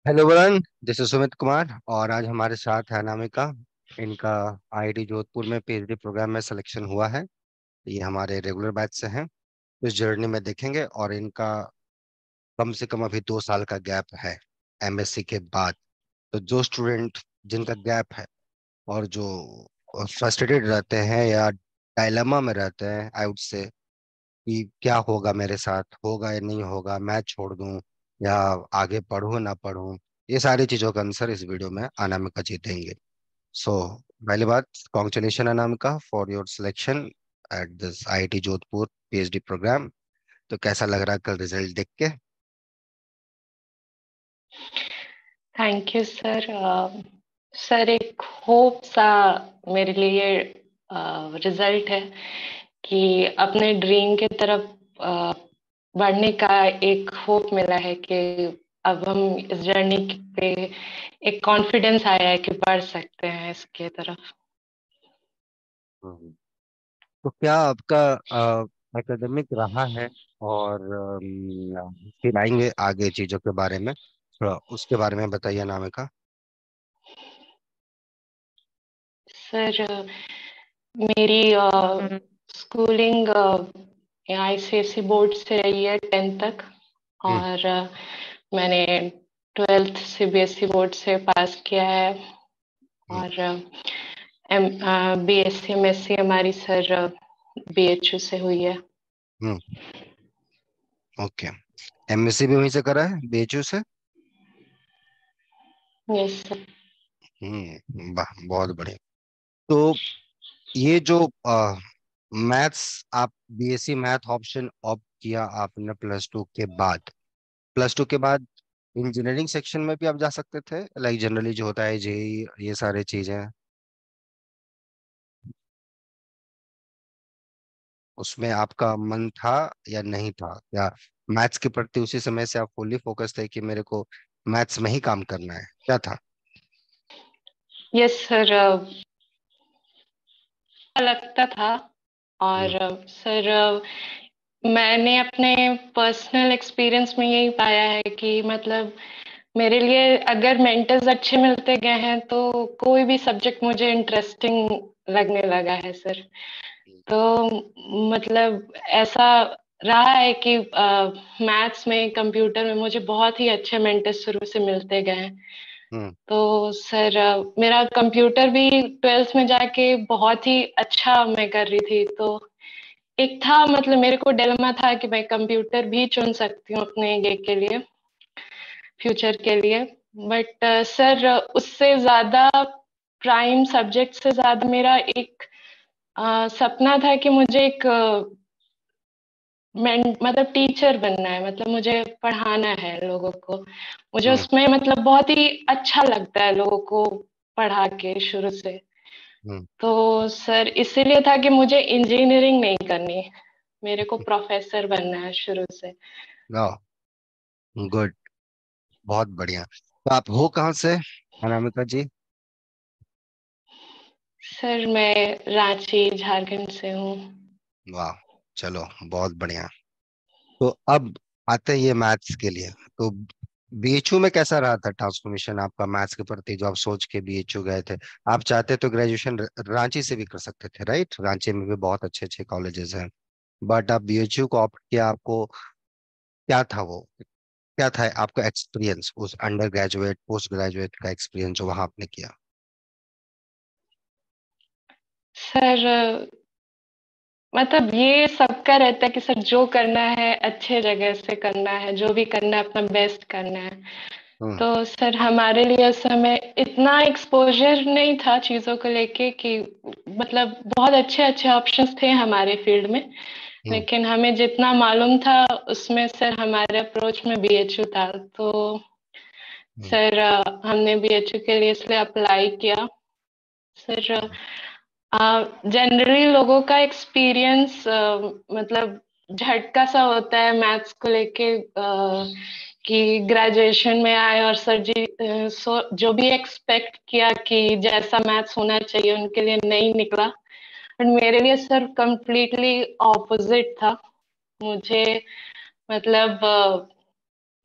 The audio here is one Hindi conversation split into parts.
Hello Varun, this is Sumit Kumar और आज हमारे साथ है अनामिका। इनका आईआईटी जोधपुर में पीएचडी प्रोग्राम में सिलेक्शन हुआ है। ये हमारे रेगुलर बैच से हैं। इस जर्नी में देखेंगे और इनका कम से कम अभी 2 साल का गैप है एमएससी के बाद। तो जो स्टूडेंट जिनका गैप है और जो फ्रस्ट्रेटेड रहते हैं या डायलेमा में रहते हैं, आई वुड से कि क्या होगा, मेरे साथ होगा या नहीं होगा, मैं छोड़ दूं या आगे पढूं ना पढूं, ये सारी चीजों का आंसर इस वीडियो में अनामिका जी देंगे। सो पहली बात, congratulation Anamika for your selection at this IIT Jodhpur PhD programme. तो कैसा लग रहा है कल रिजल्ट देख के? Thank you sir. सर, एक होप सा मेरे लिए रिजल्ट है कि अपने ड्रीम की तरफ अ, बढ़ने का एक होप मिला है कि अब हम इस जर्नी पे एक कॉन्फिडेंस आया है कि बढ़ सकते हैं इसके तरफ। हम्म। तो क्या आपका एकेडमिक रहा है? और फिर आएंगे आगे चीजों के बारे में, थोड़ा उसके बारे में बताइए अनामिका। सर, मेरी स्कूलिंग आईसीएसई बोर्ड से रही है 10th तक। हम्म। और मैंने 12th सीबीएसई बोर्ड से पास किया है। हम्म। और एम बीएससी एमएससी हमारी सर बीएचयू से हुई है। हम्म। ओके। एमएससी भी वहीं से करा है, बीएचयू से? Yes sir. वाह, बहुत बढ़िया। तो ये जो मैथ्स, आप बीएससी मैथ ऑप्शन ऑप्ट किया आपने प्लस टू के बाद इंजीनियरिंग सेक्शन में भी आप जा सकते थे, लाइक जनरली जो होता है जेई, ये सारी चीजें उसमें आपका मन था या नहीं था? या मैथ्स के प्रति उसी समय से आप फुल्ली फोकस थे कि मेरे को मैथ्स में ही काम करना है, क्या था? यस सर, लगता था। हम्म। और सर, मैंने अपने पर्सनल एक्सपीरियंस में यही पाया है कि मतलब मेरे लिए अगर मेंटर्स अच्छे मिलते गए हैं तो कोई भी सब्जेक्ट मुझे इंटरेस्टिंग लगने लगा है सर। तो मतलब ऐसा रहा है कि मैथ्स में कंप्यूटर में मुझे बहुत ही अच्छे मेंटर्स शुरू से मिलते गए हैं। हम्म। तो सर, मेरा कंप्यूटर भी 12th में जाके बहुत ही अच्छा मैं कर रही थी। तो एक था, मतलब मेरे को डिलेमा था कि मैं कंप्यूटर भी चुन सकती हूँ अपने ये के लिए, फ्यूचर के लिए। बट सर, उससे ज्यादा प्राइम सब्जेक्ट से ज्यादा मेरा एक सपना था कि मुझे एक मतलब टीचर बनना है, मतलब मुझे पढ़ाना है लोगों को। मुझे हम्म। उसमें मतलब बहुत ही अच्छा लगता है लोगों को पढ़ा के शुरू से। हम्म। तो सर, इसीलिए था कि मुझे इंजीनियरिंग नहीं करनी, मेरे को प्रोफेसर बनना है शुरू से। गुड, बहुत बढ़िया। तो आप हो कहाँ से अनामिका जी? सर, मैं रांची झारखंड से हूँ। वाह, चलो बहुत बढ़िया। तो अब आते हैं ये मैथ्स के लिए। तो बीएचयू में कैसा रहा था ट्रांसफॉर्मेशन आपका मैथ्स के प्रति, जो आप सोच के बीएचयू गए थे? आप चाहते तो ग्रेजुएशन रांची से भी कर सकते थे, राइट? रांची में भी बहुत अच्छे अच्छे कॉलेजेस हैं, बट आप बीएचयू को ऑप्ट किया। आपको क्या था वो, क्या था आपका एक्सपीरियंस, उस अंडर ग्रेजुएट पोस्ट ग्रेजुएट का एक्सपीरियंस जो वहां आपने किया? सर, मतलब ये सबका रहता है कि सर जो करना है अच्छे जगह से करना है, जो भी करना है अपना बेस्ट करना है। हम्म। तो सर, हमारे लिए उस समय इतना एक्सपोजर नहीं था चीजों को लेके कि मतलब बहुत अच्छे अच्छे ऑप्शंस थे हमारे फील्ड में। हम्म। लेकिन हमें जितना मालूम था उसमें सर हमारे अप्रोच में बीएचयू था। तो हम्म। सर, हमने बीएचयू के लिए इसलिए अप्लाई किया। सर, जनरली लोगों का एक्सपीरियंस मतलब झटका सा होता है मैथ्स को लेके, कि ग्रेजुएशन में आए और सर जी जो भी एक्सपेक्ट किया कि जैसा मैथ्स होना चाहिए उनके लिए नहीं निकला। बट मेरे लिए सर कंप्लीटली ऑपोजिट था। मुझे मतलब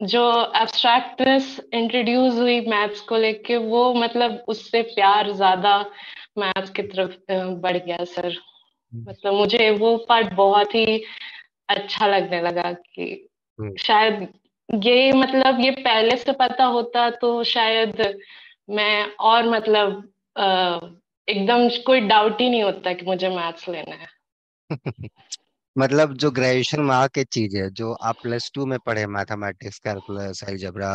जो एब्स्ट्रैक्टनेस इंट्रोड्यूस हुई मैथ्स को लेके, वो मतलब उससे प्यार ज्यादा मैथ्स की तरफ बढ़ गया सर। मतलब मुझे वो पार्ट बहुत ही अच्छा लगने लगा कि हम्म। शायद ये मतलब ये पहले से पता होता तो शायद मैं और मतलब एकदम कोई डाउट ही नहीं होता कि मुझे मैथ्स लेना है। मतलब जो ग्रेजुएशन में आके चीज है जो आप +2 में पढ़े, mathematics, calculus, algebra,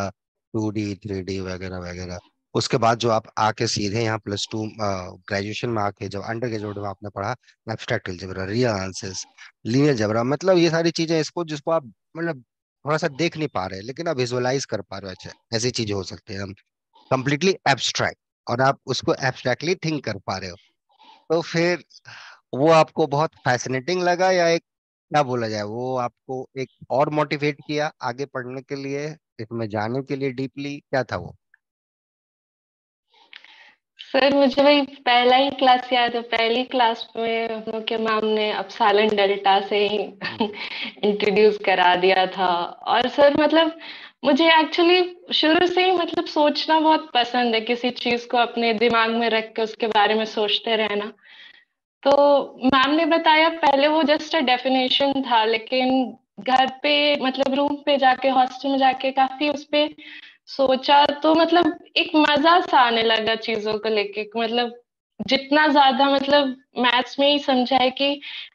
2D 3D वगैरह वगैरह, उसके बाद जो आप आके सीधे यहाँ +2 ग्रेजुएशन में आके जब अंडर ग्रेजुएट में आपने पढ़ा abstract algebra, real analysis, linear algebra, मतलब ये सारी चीजें इसको जिसको आप मतलब थोड़ा सा देख नहीं पा रहे लेकिन आप विजुअलाइज कर पा रहे हो, अच्छा ऐसी चीजें हो सकती है, हम कंप्लीटली एब्स्ट्रैक्ट, और आप उसको एब्स्ट्रैक्टली थिंक कर पा रहे हो, तो फिर वो आपको बहुत फैसिनेटिंग लगा, या एक क्या बोला जाए, वो आपको एक और मोटिवेट किया आगे पढ़ने के लिए, इसमें जाने के लिए डीपली, क्या था वो? सर मुझे वही पहला ही क्लास याद है, पहली क्लास में हम लोग के मैम ने अपसाइलन डेल्टा से ही हम्म। इंट्रोड्यूस करा दिया था। और सर मतलब मुझे एक्चुअली शुरू से ही मतलब सोचना बहुत पसंद है, किसी चीज को अपने दिमाग में रख के उसके बारे में सोचते रहना। तो मैम ने बताया पहले वो जस्ट अ डेफिनेशन था, लेकिन घर पे मतलब रूम पे जाके हॉस्टल में जाके काफी उस पे सोचा तो मतलब एक मजा सा आने लगा चीजों को लेके। मतलब जितना ज्यादा मतलब मैथ्स में ही समझा है कि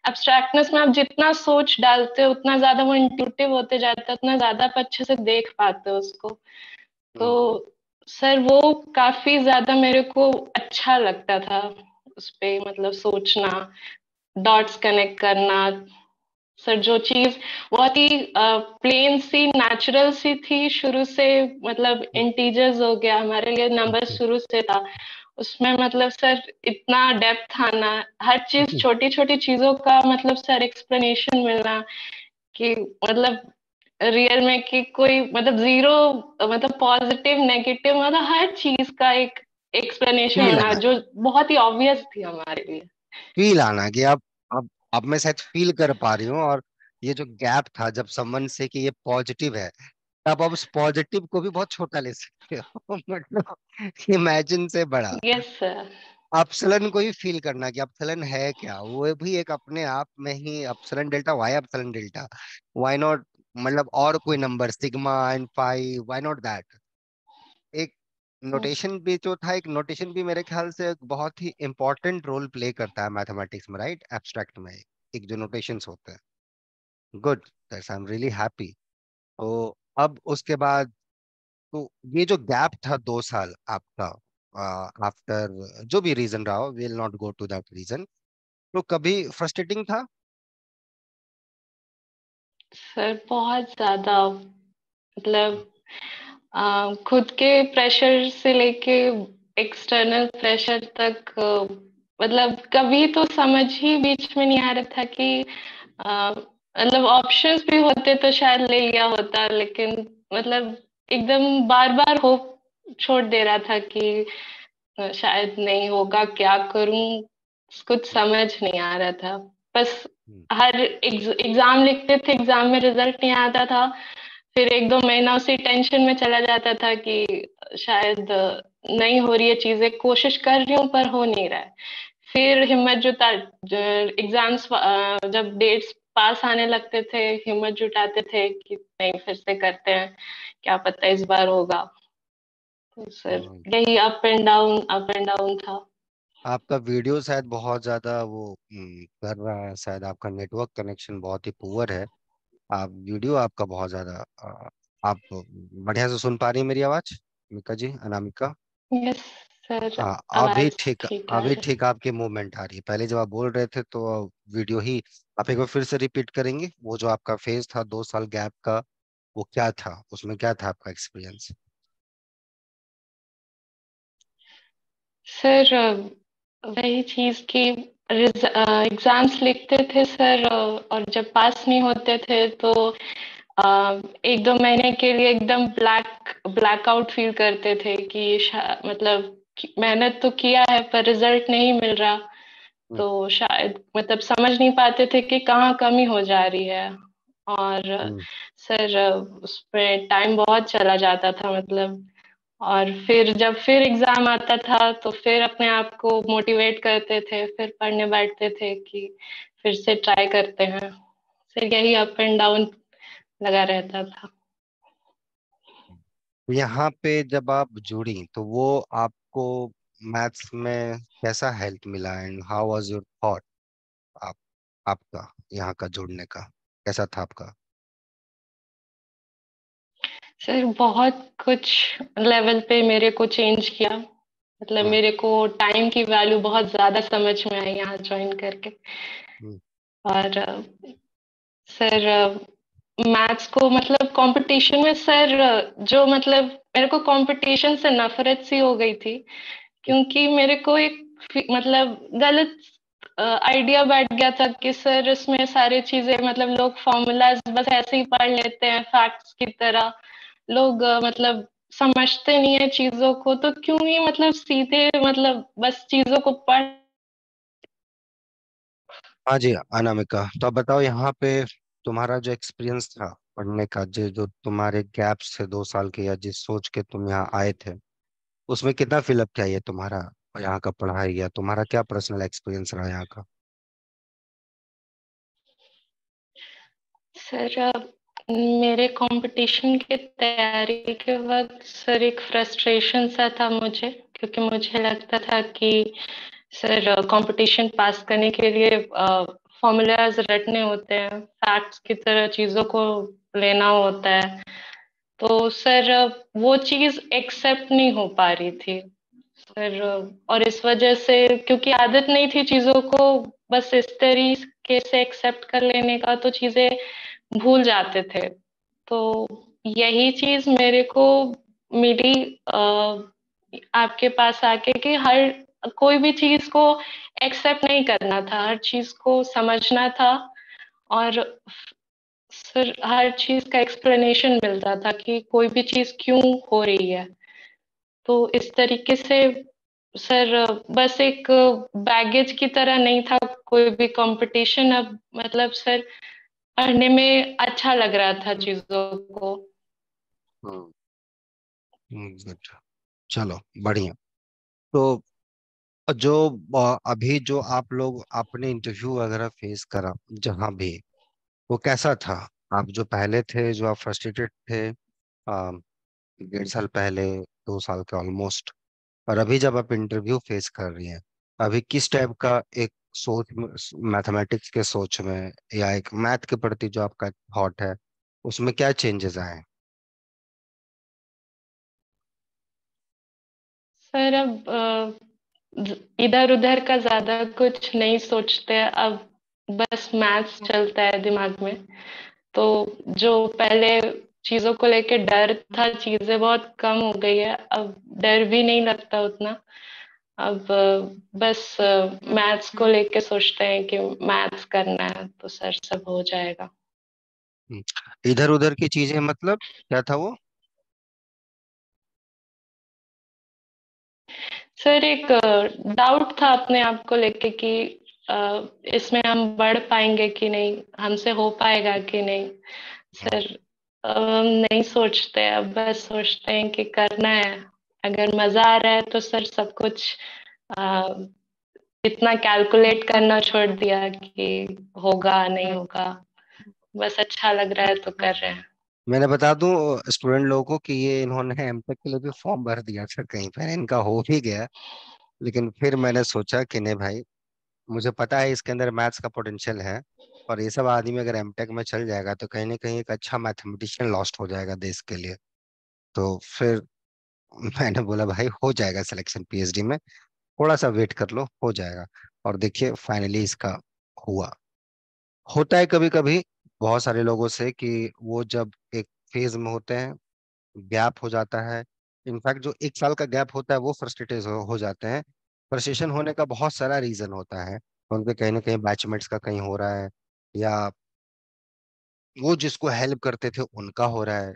एब्स्ट्रैक्टनेस में आप जितना सोच डालते हो उतना ज्यादा वो इंट्यूटिव होते जाता है, उतना ज्यादा आप अच्छे से देख पाते हो उसको। तो हम्म। सर वो काफी ज्यादा मेरे को अच्छा लगता था उस पे मतलब सोचना, डॉट्स कनेक्ट करना। सर जो चीज बहुत ही प्लेन सी नेचुरल सी थी शुरू से, मतलब इंटीजर्स हो गया हमारे लिए, नंबर शुरू से था उसमें, मतलब सर इतना डेप्थ आना, हर चीज छोटी छोटी चीजों का मतलब सर एक्सप्लेनेशन मिलना कि मतलब रियल में कि कोई मतलब जीरो, मतलब पॉजिटिव नेगेटिव मतलब हर चीज का एक एक्सप्लेनेशन फील होना आना, जो बहुत ही ऑब्वियस थी हमारे लिए। फील आना कि आप मैं शायद फील कर पा रही हूँ, और ये जो गैप था जब समवन से कि ये पॉजिटिव है, तब आप उस पॉजिटिव को भी बहुत छोटा ले सकते हो मतलब इमेजिन से बड़ा, यस सर। अपसलन को ही फील करना कि अपसलन है क्या, वो भी एक अपने आप में ही, epsilon delta, Y epsilon delta, Y naught, मतलब और कोई number sigma and pi, Y naught that, एक नोटेशन भी जो था, एक नोटेशन भी मेरे ख्याल से एक बहुत ही इंपॉर्टेंट रोल प्ले करता है मैथमेटिक्स में, राइट, एब्स्ट्रैक्ट में एक जो नोटेशंस होते हैं। Good, that's, I am really happy. तो अब उसके बाद, तो ये जो गैप था 2 साल आपका, आफ्टर जो भी रीजन रहा हो, will not go to that reason, तो कभी फ्रस्ट्रेटिंग था? सर बहुत ज्यादा मतलब खुद के प्रेशर से लेके एक्सटर्नल प्रेशर तक, मतलब कभी तो समझ ही बीच में नहीं आ रहा था कि मतलब ऑप्शंस भी होते तो शायद ले लिया होता, लेकिन मतलब एकदम बार बार होप छोड़ दे रहा था कि शायद नहीं होगा, क्या करूं, कुछ समझ नहीं आ रहा था। बस हर एग्जाम लिखते थे, एग्जाम में रिजल्ट नहीं आता था, फिर एक दो महीना उसी टेंशन में चला जाता था कि शायद नहीं हो रही है चीजें, कोशिश कर रही हूँ पर हो नहीं रहा है। फिर हिम्मत जुटा, एग्जाम्स जब डेट्स पास आने लगते थे हिम्मत जुटाते थे कि नहीं फिर से करते हैं, क्या पता इस बार होगा। तो सर हम्म। यही up and down, up and down था। आपका वीडियो शायद बहुत ज्यादा वो कर रहा है, शायद आपका नेटवर्क कनेक्शन बहुत ही पुअर है, आप वीडियो आपका बहुत ज्यादा आप बढ़िया से सुन पा रही है मेरी आवाज, मिका जी, अनामिका? Yes sir. हाँ, अभी आवाज ठीक, ठीक आ अभी रही ठीक आपकी मूवमेंट आ रही है, पहले जब आप बोल रहे थे तो वीडियो ही, आप एक बार फिर से रिपीट करेंगे वो जो आपका फेज था 2 साल गैप का, वो क्या था, उसमें क्या था आपका एक्सपीरियंस? सर। वही चीज की एग्जाम्स लिखते थे सर, और जब पास नहीं होते थे तो एक दो महीने के लिए एकदम ब्लैकआउट फील करते थे कि मतलब मेहनत तो किया है पर रिजल्ट नहीं मिल रहा, हम्म। तो शायद मतलब समझ नहीं पाते थे कि कहाँ कमी हो जा रही है। और हम्म। सर उसमें टाइम बहुत चला जाता था मतलब। और फिर जब फिर एग्जाम आता था तो फिर अपने आप को मोटिवेट करते थे, फिर पढ़ने बैठते थे कि फिर से ट्राई करते हैं। फिर यही अप एंड डाउन लगा रहता था। यहाँ पे जब आप जुड़ी तो वो आपको मैथ्स में कैसा हेल्प मिला and how was your thought? आप आपका यहाँ का जुड़ने का कैसा था आपका? सर बहुत कुछ लेवल पे मेरे को चेंज किया। मतलब हम्म। मेरे को टाइम की वैल्यू बहुत ज्यादा समझ में आई यहाँ ज्वाइन करके। हम्म। और सर मैथ्स को मतलब कंपटीशन में सर जो मतलब मेरे को कंपटीशन से नफरत सी हो गई थी, क्योंकि मेरे को एक मतलब गलत आइडिया बैठ गया था कि सर इसमें सारी चीजें मतलब लोग फॉर्मूलाज बस ऐसे ही पढ़ लेते हैं फैक्ट्स की तरह। लोग मतलब समझते नहीं है चीजों को, तो क्यों ही मतलब सीधे मतलब बस चीजों को पढ़। हाँ जी अनामिका, तो अब बताओ यहाँ पे तुम्हारा जो एक्सपीरियंस था पढ़ने का, जो तुम्हारे गैप्स थे 2 साल के या जिस सोच के तुम यहाँ आए थे, उसमें कितना फिलअप किया ये तुम्हारा यहाँ का पढ़ाई, या तुम्हारा क्या पर्सनल एक्सपीरियंस रहा यहाँ का? सर मेरे कंपटीशन की तैयारी के वक्त सर एक फ्रस्ट्रेशन सा था मुझे, क्योंकि मुझे लगता था कि सर कंपटीशन पास करने के लिए फॉर्मूलाज रटने होते हैं, फैक्ट्स की तरह चीजों को लेना होता है। तो सर वो चीज एक्सेप्ट नहीं हो पा रही थी सर। और इस वजह से क्योंकि आदत नहीं थी चीजों को बस इस तरीके से एक्सेप्ट कर लेने का, तो चीजें भूल जाते थे। तो यही चीज मेरे को मिली आपके पास आके कि हर कोई भी चीज को एक्सेप्ट नहीं करना था, हर चीज को समझना था। और फिर हर चीज का एक्सप्लेनेशन मिलता था कि कोई भी चीज क्यों हो रही है। तो इस तरीके से सर बस एक बैगेज की तरह नहीं था कोई भी कंपटीशन। अब मतलब सर पढ़ने में अच्छा लग रहा था चीजों को। हम्म। good। चलो बढ़िया। तो जो अभी जो आप लोग आपने इंटरव्यू वगैरह फेस करा जहाँ भी, वो कैसा था? आप जो पहले थे, जो आप फ्रस्ट्रेटेड थे 1.5 साल पहले, 2 साल के ऑलमोस्ट, और अभी जब आप इंटरव्यू फेस कर रही हैं, अभी किस टाइप का एक सोच, मैथमेटिक्स के सोच में या एक मैथ के प्रति जो आपका थॉट है, उसमें क्या चेंजेस आए? सर अब इधर उधर का ज्यादा कुछ नहीं सोचते, अब बस मैथ्स चलता है दिमाग में। तो जो पहले चीजों को लेके डर था, चीजें बहुत कम हो गई है, अब डर भी नहीं लगता उतना। अब बस मैथ्स को लेके सोचते हैं कि मैथ्स करना है तो सर सब हो जाएगा। इधर उधर की चीजें मतलब क्या था वो? सर एक डाउट था अपने आप को लेके कि इसमें हम बढ़ पाएंगे कि नहीं, हमसे हो पाएगा कि नहीं। हम्म। सर हम नहीं सोचते, अब बस सोचते हैं कि करना है। अगर मजा आ रहा है तो सर सब कुछ अ, इतना कैलकुलेट करना छोड़ दिया कि होगा नहीं होगा। बस अच्छा लग रहा है तो कर रहे हैं। मैंने बता दूं स्टूडेंट लोगों को कि ये इन्होंने एमटेक के लिए भी फॉर्म भर दिया था कहीं पर, इनका हो भी गया। लेकिन फिर मैंने सोचा कि नहीं भाई, मुझे पता है इसके अंदर मैथ्स का पोटेंशियल है, और ये सब आदमी अगर एमटेक में चल जाएगा तो कहीं ना कहीं एक अच्छा मैथमेटिशियन लॉस्ट हो जाएगा देश के लिए। तो फिर मैंने बोला भाई हो जाएगा सिलेक्शन पीएचडी में, थोड़ा सा वेट कर लो, हो जाएगा। और देखिए फाइनली इसका हुआ। होता है कभी कभी बहुत सारे लोगों से कि वो जब एक फेज में होते हैं, गैप हो जाता है। इनफैक्ट जो 1 साल का गैप होता है वो फ्रस्ट्रेटेड हो जाते हैं। फ्रस्ट्रेशन होने का बहुत सारा रीजन होता है, उनके कहीं ना कहीं बैचमेट्स का कहीं हो रहा है, या वो जिसको हेल्प करते थे उनका हो रहा है।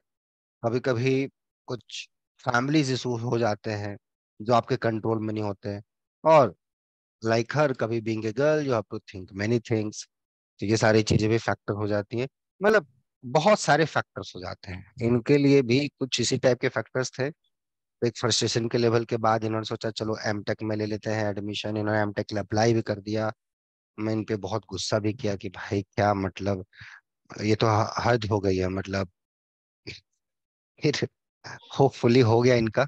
कभी कभी कुछ फैमिलीज इशू हो जाते हैं जो आपके कंट्रोल में नहीं होते हैं। और लाइक हर, कभी being a girl you have to think many things, तो ये सारी चीजें भी फैक्टर हो जाती हैं। मतलब बहुत सारे फैक्टर्स हो जाते हैं, इनके लिए भी कुछ इसी टाइप के फैक्टर्स थे। तो एक फ्रस्ट्रेशन के लेवल के बाद इन्होंने सोचा चलो एम टेक में ले लेते हैं एडमिशन, इन्होंने एम टेक अप्लाई भी कर दिया। मैं इन पे बहुत गुस्सा भी किया कि भाई क्या मतलब, ये तो हद हो गई है मतलब। फिर होपफुली हो गया इनका,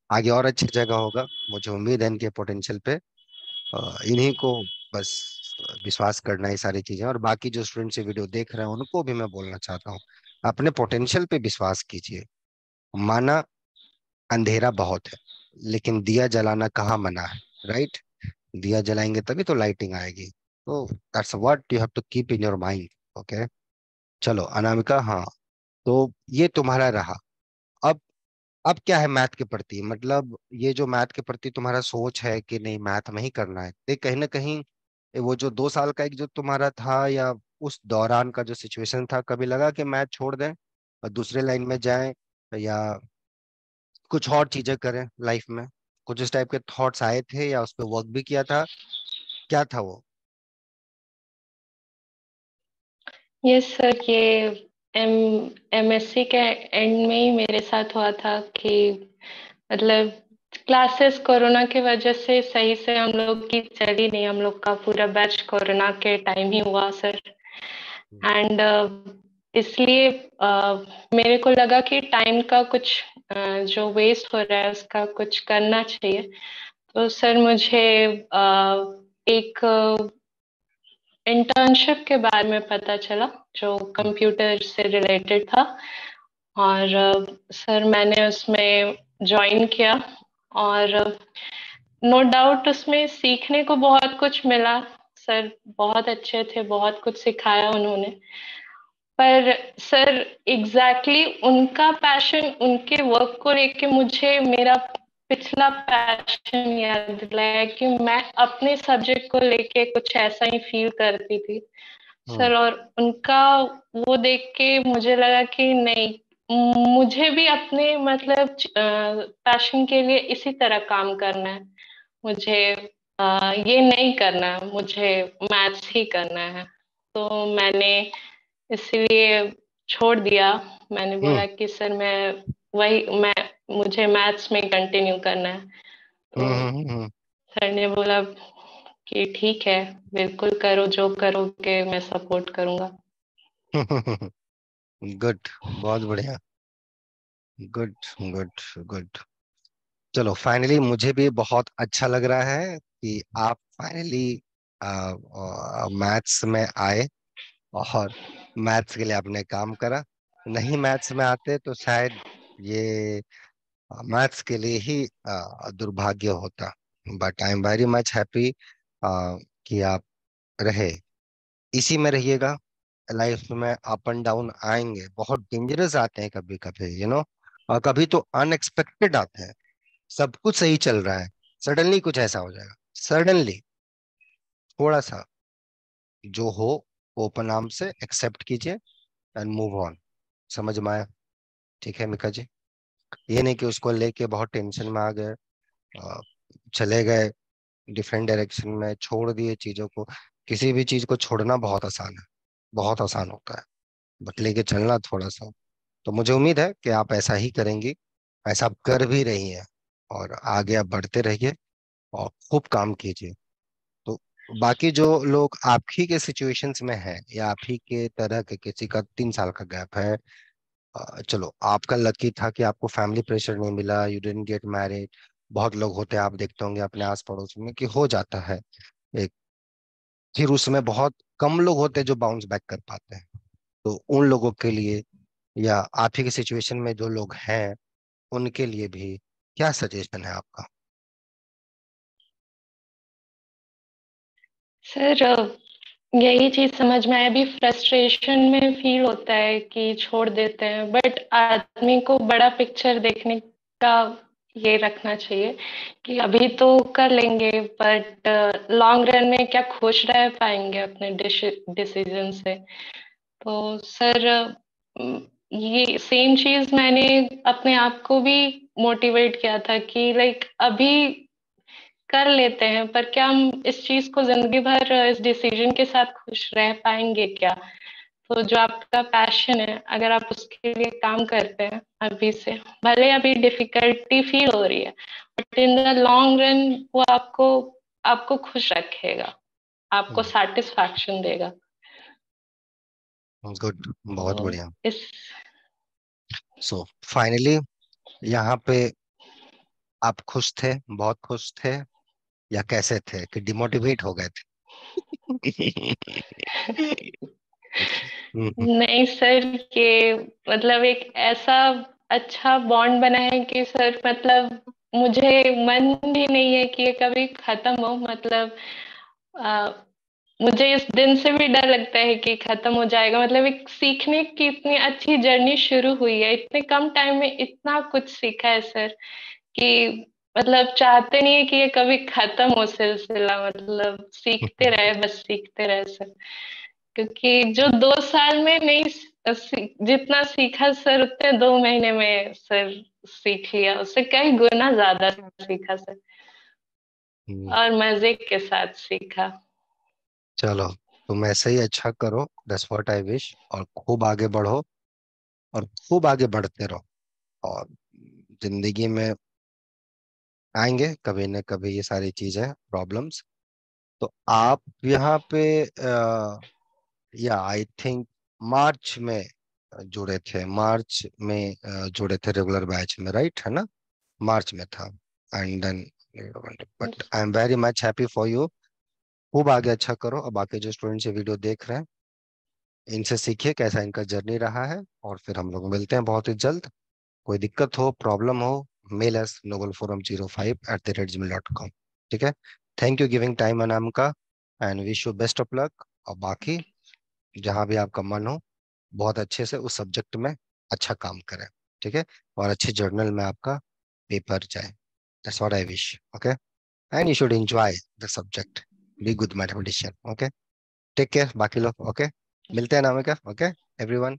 आगे और अच्छी जगह होगा, मुझे उम्मीद है इनके पोटेंशियल पे। इन्हीं को बस विश्वास करना है, ये सारी चीजें। और बाकी जो स्टूडेंट्स ये वीडियो देख रहे हैं उनको भी मैं बोलना चाहता हूँ, अपने पोटेंशियल पे विश्वास कीजिए। माना अंधेरा बहुत है, लेकिन दिया जलाना कहाँ मना है, राइट? दिया जलाएंगे तभी तो लाइटिंग आएगी। तो that's what you have to keep in your mind. Okay, चलो अनामिका, हाँ, तो ये तुम्हारा रहा। अब अब क्या है मैथ के प्रति, मतलब ये जो मैथ के प्रति तुम्हारा सोच है कि नहीं मैथ में ही करना है, ये कहीं ना कहीं वो जो 2 साल का एक जो तुम्हारा था, या उस दौरान का जो सिचुएशन था, कभी लगा कि मैथ छोड़ दें और दूसरे लाइन में जाएं, या कुछ और चीजें करें लाइफ में? कुछ इस टाइप के थॉट्स आए थे या उस पर वर्क भी किया था? क्या था वो? यस सर, ये एम एमएससी के एंड में ही मेरे साथ हुआ था कि मतलब क्लासेस कोरोना की वजह से सही से हम लोग की चली नहीं, हम लोग का पूरा बैच कोरोना के टाइम ही हुआ सर। एंड इसलिए मेरे को लगा कि टाइम का कुछ जो वेस्ट हो रहा है उसका कुछ करना चाहिए। तो सर मुझे एक इंटर्नशिप के बारे में पता चला जो हम्म कंप्यूटर से रिलेटेड था। और सर मैंने उसमें ज्वाइन किया, और नो डाउट उसमें सीखने को बहुत कुछ मिला। सर बहुत अच्छे थे, बहुत कुछ सिखाया उन्होंने। पर सर एग्जैक्टली उनका पैशन, उनके वर्क को लेके मुझे मेरा पिछला पैशन याद दिलाया कि मैं अपने सब्जेक्ट को लेके कुछ ऐसा ही फील करती थी हम्म सर। और उनका वो देख के मुझे लगा कि नहीं, मुझे भी अपने मतलब पैशन के लिए इसी तरह काम करना है। मुझे ये नहीं करना, मुझे मैथ्स ही करना है। तो मैंने इसलिए छोड़ दिया। मैंने हम्म बोला कि सर मैं मुझे मैथ्स में कंटिन्यू करना है। तो हम्म। सर ने बोला कि ठीक है, बिल्कुल करो, जो करोगे मैं सपोर्ट करूंगा। गुड, बहुत बढ़िया। Good good good. चलो फाइनली मुझे भी बहुत अच्छा लग रहा है कि आप फाइनली मैथ्स में आए, और मैथ्स के लिए आपने काम करा। नहीं मैथ्स में आते तो शायद ये मैथ्स के लिए ही दुर्भाग्य होता। But I am very much happy कि आप रहे। इसी में रहिएगा। लाइफ में अप एंड डाउन आएंगे, बहुत डेंजरस आते हैं कभी कभी, और कभी तो अनएक्सपेक्टेड आते हैं। सब कुछ सही चल रहा है, सडनली कुछ ऐसा हो जाएगा, सडनली। थोड़ा सा जो हो ओपन आर्म से एक्सेप्ट कीजिए एंड मूव ऑन। समझ में आया? ठीक है मिका जी? ये नहीं कि उसको लेके बहुत टेंशन में आ गए, अ, चले गए डिफरेंट डायरेक्शन में, छोड़ दिए चीजों को। किसी भी चीज को छोड़ना बहुत आसान है, बहुत आसान होता है, बट लेके चलना थोड़ा सा। तो मुझे उम्मीद है कि आप ऐसा ही करेंगी, ऐसा आप कर भी रही हैं। और आगे आप बढ़ते रहिए और खूब काम कीजिए। तो बाकी जो लोग आप ही के सिचुएशंस में हैं, या आप ही के तरह के, किसी का 3 साल का गैप है, चलो आपका लकी था कि आपको फैमिली प्रेशर नहीं मिला, यू डिडंट गेट मैरिड। बहुत लोग होते हैं, आप देखते होंगे अपने आस पड़ोस में, कि हो जाता है एक, फिर उसमें बहुत कम लोग होते हैं जो बाउंस बैक कर पाते हैं। तो उन लोगों के लिए, या आप ही के सिचुएशन में जो लोग हैं, उनके लिए भी क्या सजेशन है आपका? सर यही चीज समझ में आया, अभी फ्रस्ट्रेशन में फील होता है कि छोड़ देते हैं, बट आदमी को बड़ा पिक्चर देखने का ये रखना चाहिए कि अभी तो कर लेंगे, बट लॉन्ग रन में क्या खुश रह पाएंगे अपने डिसीजन से। तो सर ये सेम चीज मैंने अपने आप को भी मोटिवेट किया था कि लाइक अभी कर लेते हैं, पर क्या हम इस चीज को जिंदगी भर इस डिसीजन के साथ खुश रह पाएंगे क्या? तो जो आपका पैशन है, अगर आप उसके लिए काम करते हैं अभी से, भले अभी डिफिकल्टी फील हो रही है, but in the long run वो आपको आपको खुश रखेगा, आपको सेटिस्फैक्शन देगा। गुड, बहुत तो बढ़िया। इस सो फाइनली यहाँ पे आप खुश थे, बहुत खुश थे, या कैसे थे कि डिमोटिवेट हो गए थे? नहीं सर, ये मतलब एक ऐसा अच्छा बॉन्ड बना है कि सर मतलब मुझे मन भी नहीं है कि ये कभी खत्म हो। मतलब आ, मुझे इस दिन से भी डर लगता है कि खत्म हो जाएगा। मतलब एक सीखने की इतनी अच्छी जर्नी शुरू हुई है, इतने कम टाइम में इतना कुछ सीखा है सर कि मतलब चाहते नहीं है कि ये कभी खत्म हो सिलसिला। मतलब सीखते रहे, बस सीखते रहे सर। क्योंकि जो 2 साल में नहीं जितना सीखा सर, उतने 2 महीने में सर सीख लिया, उससे कई गुना ज्यादा सीखा सर, और मजे के साथ सीखा। चलो, तुम ऐसे ही अच्छा करो, दैट्स व्हाट आई विश, और खूब आगे बढ़ो, और खूब आगे बढ़ते रहो। और जिंदगी में आएंगे कभी न कभी ये सारी चीजें, प्रॉब्लम्स। तो आप यहाँ पे या आई थिंक मार्च में जुड़े थे, मार्च में जुड़े थे रेगुलर बैच में, राइट है ना? मार्च में था। And then, but I am very much happy for you. खूब आगे अच्छा करो, और बाकी जो स्टूडेंट्स ये वीडियो देख रहे हैं, इनसे सीखिए कैसा इनका जर्नी रहा है। और फिर हम लोग मिलते हैं बहुत ही जल्द। कोई दिक्कत हो, प्रॉब्लम हो, मेल एस novelforum05@gmail.com। ठीक है? Thank you giving time Anamika, and wish you best of luck. और बाकी जहाँ भी आपका मन हो, बहुत अच्छे से उस सब्जेक्ट में अच्छा काम करें। ठीक है? और अच्छे जर्नल में आपका पेपर जाए। That's what I wish. Okay? And you should enjoy the subject, be good mathematician. Okay? Take care बाकी लोग। ओके? मिलते हैं अनामिका। Okay everyone.